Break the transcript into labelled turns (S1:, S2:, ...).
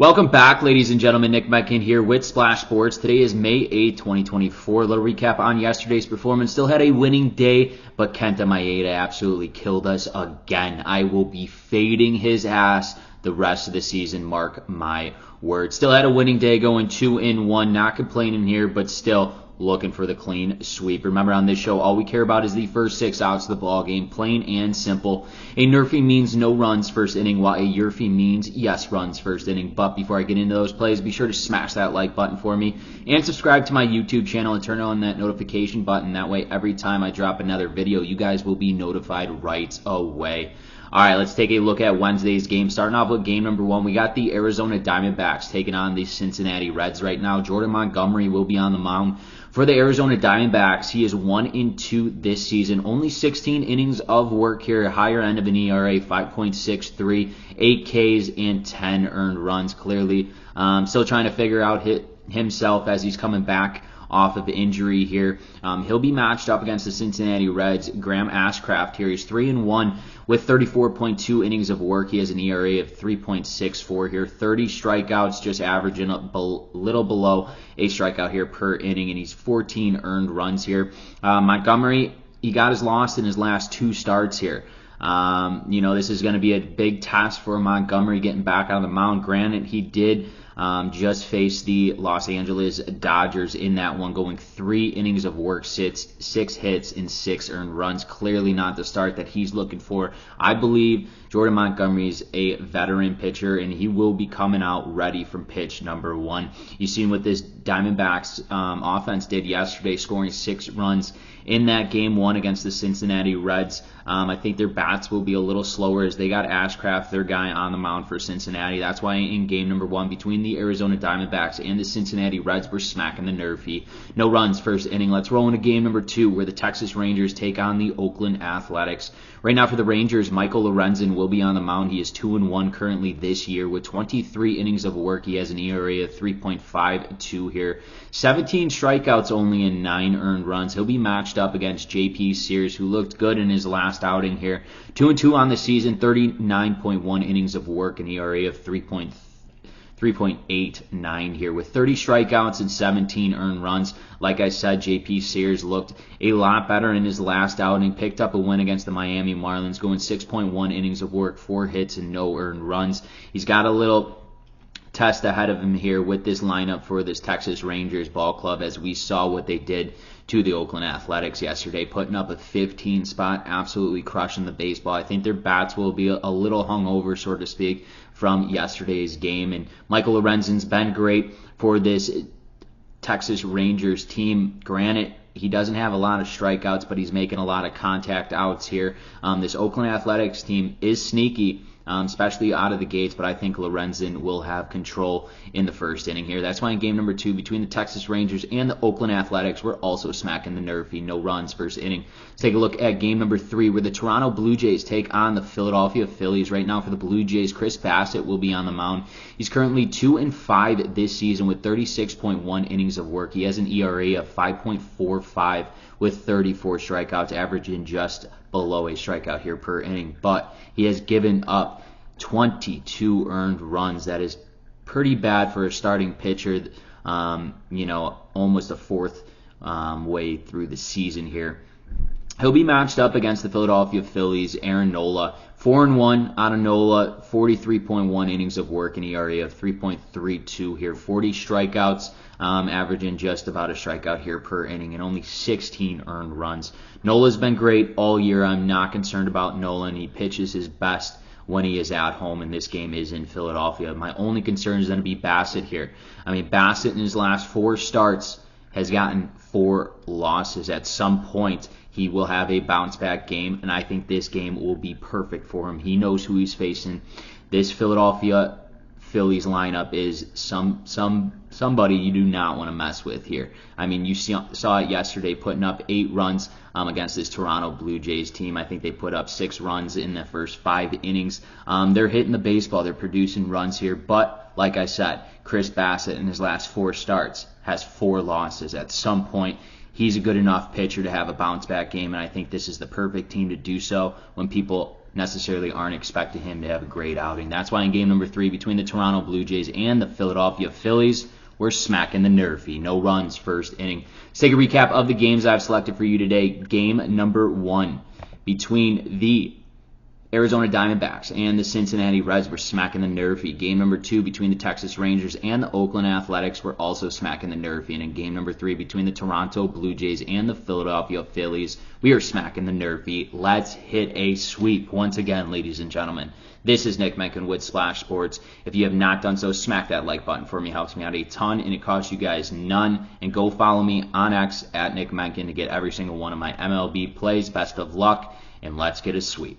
S1: Welcome back, ladies and gentlemen. Nick Menken here with Splash Sports. Today is May 8th, 2024. A little recap on yesterday's performance. Still had a winning day, but Kenta Maeda absolutely killed us again. I will be fading his ass the rest of the season, mark my words. Still had a winning day, going 2-1. Not complaining here, but still looking for the clean sweep. Remember, on this show, all we care about is the first 6 outs of the ball game, plain and simple. A NRFI means no runs first inning, while a YRFI means yes runs first inning. But before I get into those plays, be sure to smash that like button for me and subscribe to my YouTube channel and turn on that notification button. That way, every time I drop another video, you guys will be notified right away. All right, let's take a look at Wednesday's game. Starting off with game number 1, we got the Arizona Diamondbacks taking on the Cincinnati Reds right now. Jordan Montgomery will be on the mound for the Arizona Diamondbacks. He is 1-2 this season. Only 16 innings of work here, higher end of an ERA, 5.63, 8 Ks, and 10 earned runs. Clearly, still trying to figure out himself as he's coming back off of injury here. He'll be matched up against the Cincinnati Reds. Graham Ashcraft here. He's 3-1 with 34.2 innings of work. He has an ERA of 3.64 here. 30 strikeouts, just averaging a little below a strikeout here per inning, and he's 14 earned runs here. Montgomery, he got his loss in his last 2 starts here. This is going to be a big task for Montgomery getting back on the mound. Granted, he did just face the Los Angeles Dodgers in that one, going 3 innings of work, 6 hits, and 6 earned runs. Clearly not the start that he's looking for. I believe Jordan Montgomery is a veteran pitcher, and he will be coming out ready from pitch number 1. You've seen what this Diamondbacks offense did yesterday, scoring 6 runs in that game 1 against the Cincinnati Reds. I think their bats will be a little slower as they got Ashcraft, their guy, on the mound for Cincinnati. That's why in game number 1 between the Arizona Diamondbacks and the Cincinnati Reds, we're smacking the NRFI. No runs first inning. Let's roll into game number 2 where the Texas Rangers take on the Oakland Athletics. Right now for the Rangers, Michael Lorenzen will be on the mound. He is 2-1 currently this year with 23 innings of work. He has an ERA of 3.52 here. 17 strikeouts only and 9 earned runs. He'll be matched up against J.P. Sears, who looked good in his last outing here. 2-2 on the season, 39.1 innings of work, an ERA of 3.89 here with 30 strikeouts and 17 earned runs. Like I said, J.P. Sears looked a lot better in his last outing, picked up a win against the Miami Marlins, going 6.1 innings of work, 4 hits, and no earned runs. He's got a little test ahead of him here with this lineup for this Texas Rangers ball club, as we saw what they did to the Oakland Athletics yesterday, putting up a 15 spot, absolutely crushing the baseball. I think their bats will be a little hungover, so to speak, from yesterday's game. And Michael Lorenzen's been great for this Texas Rangers team. Granted, he doesn't have a lot of strikeouts, but he's making a lot of contact outs here. This Oakland Athletics team is sneaky, especially out of the gates, but I think Lorenzen will have control in the first inning here. That's why in game number 2 between the Texas Rangers and the Oakland Athletics, we're also smacking the NRFI. No runs first inning. Let's take a look at game number 3 where the Toronto Blue Jays take on the Philadelphia Phillies. Right now for the Blue Jays, Chris Bassett will be on the mound. He's currently 2-5 this season with 36.1 innings of work. He has an ERA of 5.45 with 34 strikeouts, averaging just below a strikeout here per inning. But he has given up 22 earned runs. That is pretty bad for a starting pitcher, almost a fourth way through the season here. He'll be matched up against the Philadelphia Phillies' Aaron Nola. 4-1 out of Nola, 43.1 innings of work, an ERA of 3.32 here. 40 strikeouts, averaging just about a strikeout here per inning, and only 16 earned runs. Nola's been great all year. I'm not concerned about Nola. He pitches his best when he is at home, and this game is in Philadelphia. My only concern is going to be Bassett here. Bassett in his last 4 starts has gotten 4 losses. At some point, he will have a bounce-back game, and I think this game will be perfect for him. He knows who he's facing. This Philadelphia Phillies lineup is somebody you do not want to mess with here. You saw it yesterday, putting up 8 runs against this Toronto Blue Jays team. I think they put up 6 runs in the first 5 innings. They're hitting the baseball. They're producing runs here. But, like I said, Chris Bassett in his last 4 starts has 4 losses. At some point, he's a good enough pitcher to have a bounce-back game, and I think this is the perfect team to do so when people necessarily aren't expecting him to have a great outing. That's why in game number 3 between the Toronto Blue Jays and the Philadelphia Phillies, we're smacking the NRFI. No runs first inning. Let's take a recap of the games I've selected for you today. Game number 1 between the Arizona Diamondbacks and the Cincinnati Reds, we're smacking the NRFI. Game number 2 between the Texas Rangers and the Oakland Athletics, we're also smacking the NRFI. And in game number 3 between the Toronto Blue Jays and the Philadelphia Phillies, we are smacking the NRFI. Let's hit a sweep once again, ladies and gentlemen. This is Nick Menken with Splash Sports. If you have not done so, smack that like button for me. It helps me out a ton, and it costs you guys none. And go follow me on X at Nick Menken to get every single one of my MLB plays. Best of luck, and let's get a sweep.